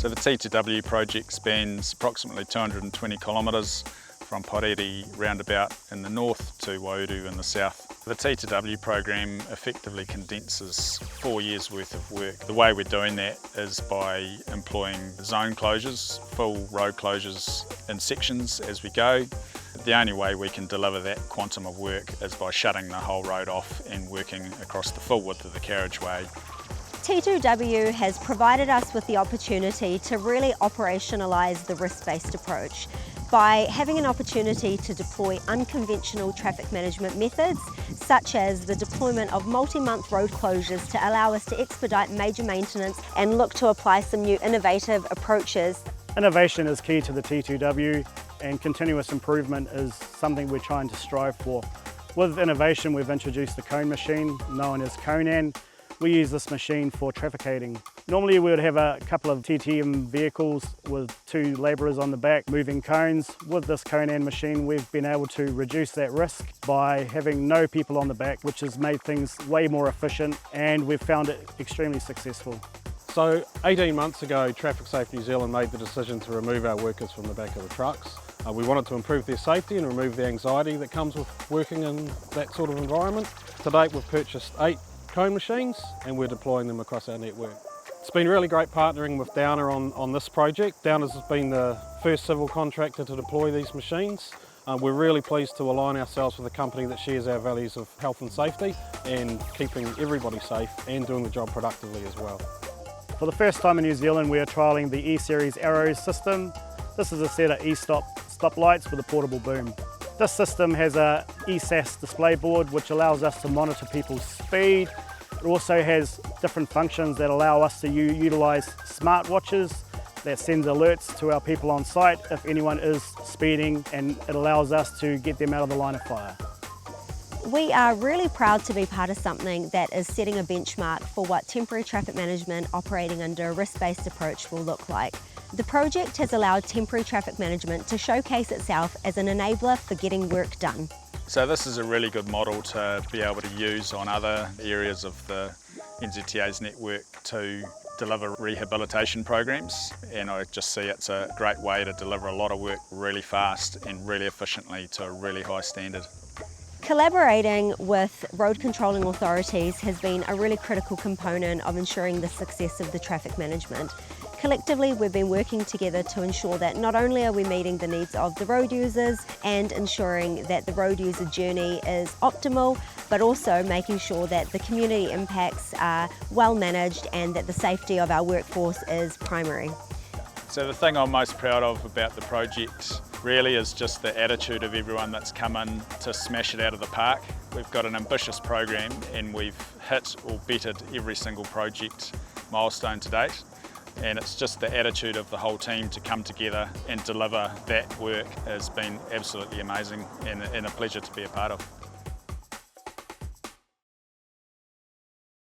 So the T2W project spans approximately 220 kilometres from Poreri roundabout in the north to Waiouru in the south. The T2W program effectively condenses 4 years worth of work. The way we're doing that is by employing zone closures, full road closures in sections as we go. The only way we can deliver that quantum of work is by shutting the whole road off and working across the full width of the carriageway. T2W has provided us with the opportunity to really operationalise the risk-based approach by having an opportunity to deploy unconventional traffic management methods, such as the deployment of multi-month road closures to allow us to expedite major maintenance and look to apply some new innovative approaches. Innovation is key to the T2W, and continuous improvement is something we're trying to strive for. With innovation, we've introduced the cone machine, known as Conan. We use this machine for traffic aiding. Normally we would have a couple of TTM vehicles with 2 labourers on the back moving cones. With this Conan machine we've been able to reduce that risk by having no people on the back, which has made things way more efficient, and we've found it extremely successful. So 18 months ago, Traffic Safety New Zealand made the decision to remove our workers from the back of the trucks. We wanted to improve their safety and remove the anxiety that comes with working in that sort of environment. To date we've purchased 8 cone machines and we're deploying them across our network. It's been really great partnering with Downer on this project. Downer's has been the first civil contractor to deploy these machines. We're really pleased to align ourselves with a company that shares our values of health and safety and keeping everybody safe and doing the job productively as well. For the first time in New Zealand we are trialling the ESeries arrows system. This is a set of stop lights with a portable boom. This system has a ESeries display board which allows us to monitor people's speed. It also has different functions that allow us to utilise smartwatches that sends alerts to our people on site if anyone is speeding, and it allows us to get them out of the line of fire. We are really proud to be part of something that is setting a benchmark for what temporary traffic management operating under a risk-based approach will look like. The project has allowed temporary traffic management to showcase itself as an enabler for getting work done. So this is a really good model to be able to use on other areas of the NZTA's network to deliver rehabilitation programs, and I just see it's a great way to deliver a lot of work really fast and really efficiently to a really high standard. Collaborating with road controlling authorities has been a really critical component of ensuring the success of the traffic management. Collectively, we've been working together to ensure that not only are we meeting the needs of the road users and ensuring that the road user journey is optimal, but also making sure that the community impacts are well managed and that the safety of our workforce is primary. So the thing I'm most proud of about the project really is just the attitude of everyone that's come in to smash it out of the park. We've got an ambitious program and we've hit or bettered every single project milestone to date. And it's just the attitude of the whole team to come together and deliver that work has been absolutely amazing and a pleasure to be a part of.